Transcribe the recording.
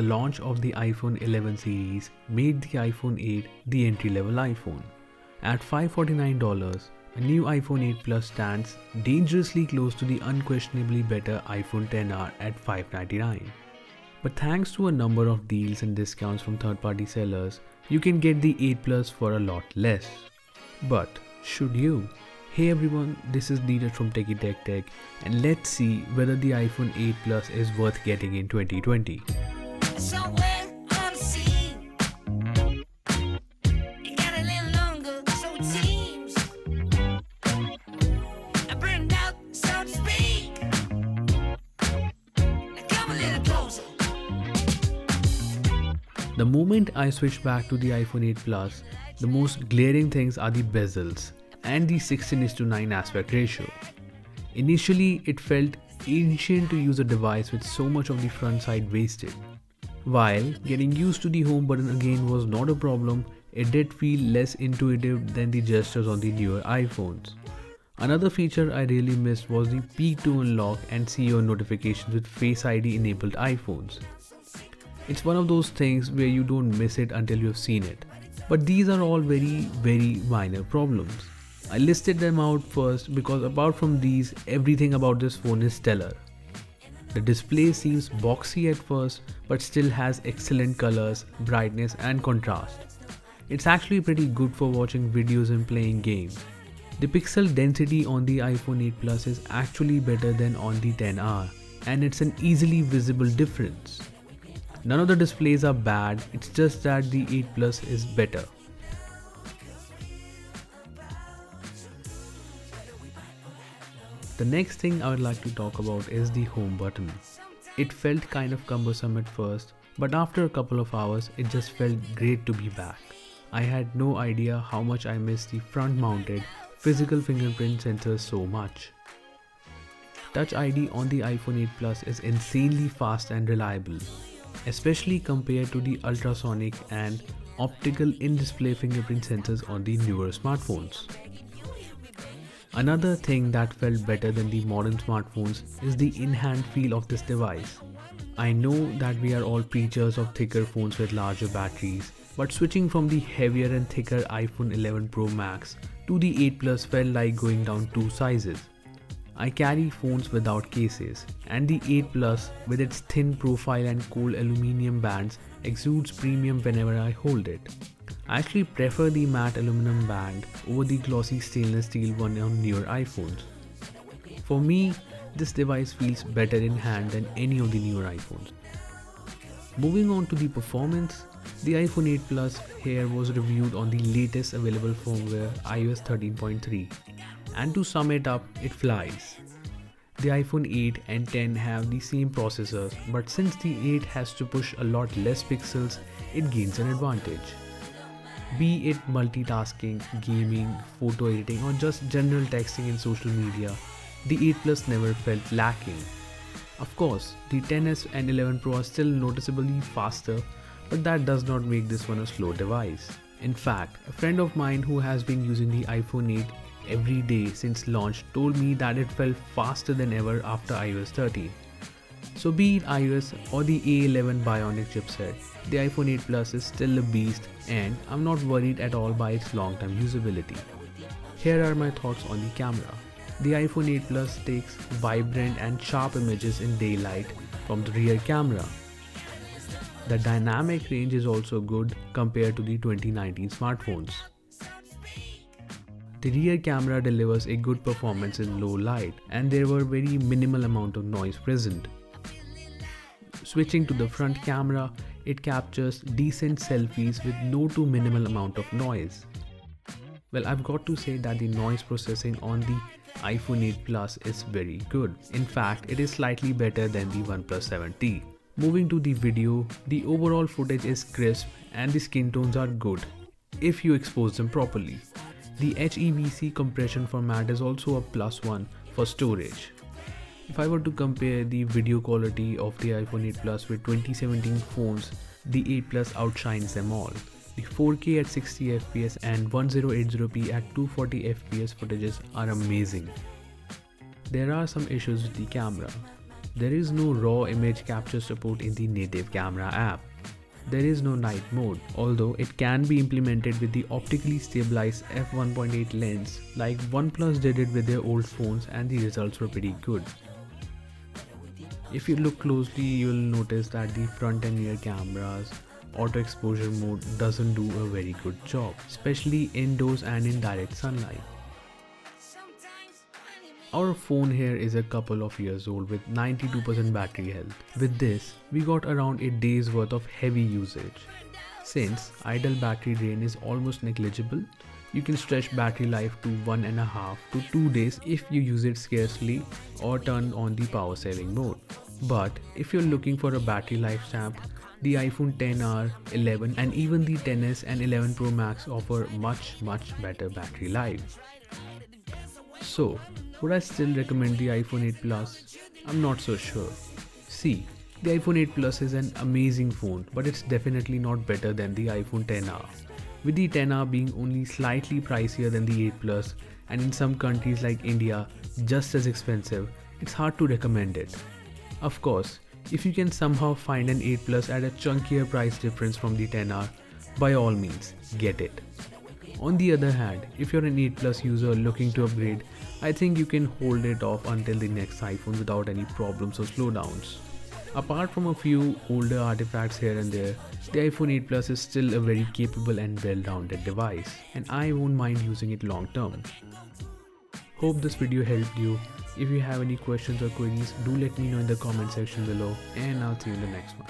the launch of the iPhone 11 series made the iPhone 8 the entry-level iPhone. At $549, a new iPhone 8 Plus stands dangerously close to the unquestionably better iPhone XR at $599. But thanks to a number of deals and discounts from third-party sellers, you can get the 8 Plus for a lot less. But should you? Hey everyone, this is Neeraj from Techie Tech Tech, and let's see whether the iPhone 8 Plus is worth getting in 2020. The moment I switch back to the iPhone 8 Plus, the most glaring things are the bezels and the 16:9 aspect ratio. Initially, it felt ancient to use a device with so much of the front side wasted. While getting used to the home button again was not a problem, it did feel less intuitive than the gestures on the newer iPhones. Another feature I really missed was the peek to unlock and CEO notifications with Face ID enabled iPhones. It's one of those things where you don't miss it until you've seen it. But these are all very minor problems. I listed them out first because apart from these, everything about this phone is stellar. The display seems boxy at first, but still has excellent colors, brightness and contrast. It's actually pretty good for watching videos and playing games. The pixel density on the iPhone 8 Plus is actually better than on the XR, and it's an easily visible difference. None of the displays are bad, it's just that the 8 Plus is better. The next thing I would like to talk about is the home button. It felt kind of cumbersome at first, but after a couple of hours, it just felt great to be back. I had no idea how much I missed the front-mounted physical fingerprint sensors so much. Touch ID on the iPhone 8 Plus is insanely fast and reliable, especially compared to the ultrasonic and optical in-display fingerprint sensors on the newer smartphones. Another thing that felt better than the modern smartphones is the in-hand feel of this device. I know that we are all preachers of thicker phones with larger batteries, but switching from the heavier and thicker iPhone 11 Pro Max to the 8 Plus felt like going down 2 sizes. I carry phones without cases, and the 8 Plus with its thin profile and cold aluminum bands exudes premium whenever I hold it. I actually prefer the matte aluminum band over the glossy stainless steel one on newer iPhones. For me, this device feels better in hand than any of the newer iPhones. Moving on to the performance, the iPhone 8 Plus here was reviewed on the latest available firmware iOS 13.3, and to sum it up, it flies. The iPhone 8 and 10 have the same processors, but since the 8 has to push a lot less pixels, it gains an advantage. Be it multitasking, gaming, photo editing or just general texting and social media, the 8 Plus never felt lacking. Of course, the XS and 11 Pro are still noticeably faster, but that does not make this one a slow device. In fact, a friend of mine who has been using the iPhone 8 every day since launch told me that it felt faster than ever after iOS 13. So be it iOS or the A11 Bionic chipset, the iPhone 8 Plus is still a beast, and I'm not worried at all by its long-term usability. Here are my thoughts on the camera. The iPhone 8 Plus takes vibrant and sharp images in daylight from the rear camera. The dynamic range is also good compared to the 2019 smartphones. The rear camera delivers a good performance in low light, and there were very minimal amount of noise present. Switching to the front camera, it captures decent selfies with no to minimal amount of noise. Well, I've got to say that the noise processing on the iPhone 8 Plus is very good. In fact, it is slightly better than the OnePlus 7T. Moving to the video, the overall footage is crisp and the skin tones are good if you expose them properly. The HEVC compression format is also a +1 for storage. If I were to compare the video quality of the iPhone 8 Plus with 2017 phones, the 8 Plus outshines them all. The 4K at 60 fps and 1080p at 240 fps footages are amazing. There are some issues with the camera. There is no raw image capture support in the native camera app. There is no night mode, although it can be implemented with the optically stabilized f1.8 lens like OnePlus did it with their old phones, and the results were pretty good. If you look closely, you'll notice that the front and rear cameras auto exposure mode doesn't do a very good job, especially indoors and in direct sunlight. Our phone here is a couple of years old with 92% battery health. With this, we got around a day's worth of heavy usage. Since idle battery drain is almost negligible, you can stretch battery life to 1.5 to 2 days if you use it scarcely or turn on the power saving mode. But if you're looking for a battery life stamp, the iPhone XR, 11 and even the XS and 11 Pro Max offer much better battery life. So, would I still recommend the iPhone 8 Plus? I'm not so sure. See, the iPhone 8 Plus is an amazing phone, but it's definitely not better than the iPhone XR. With the XR being only slightly pricier than the 8 Plus, and in some countries like India just as expensive, it's hard to recommend it. Of course, if you can somehow find an 8 Plus at a chunkier price difference from the XR, by all means, get it. On the other hand, if you're an 8 Plus user looking to upgrade, I think you can hold it off until the next iPhone without any problems or slowdowns. Apart from a few older artifacts here and there, the iPhone 8 Plus is still a very capable and well-rounded device, and I won't mind using it long term. Hope this video helped you. If you have any questions or queries, do let me know in the comment section below, and I'll see you in the next one.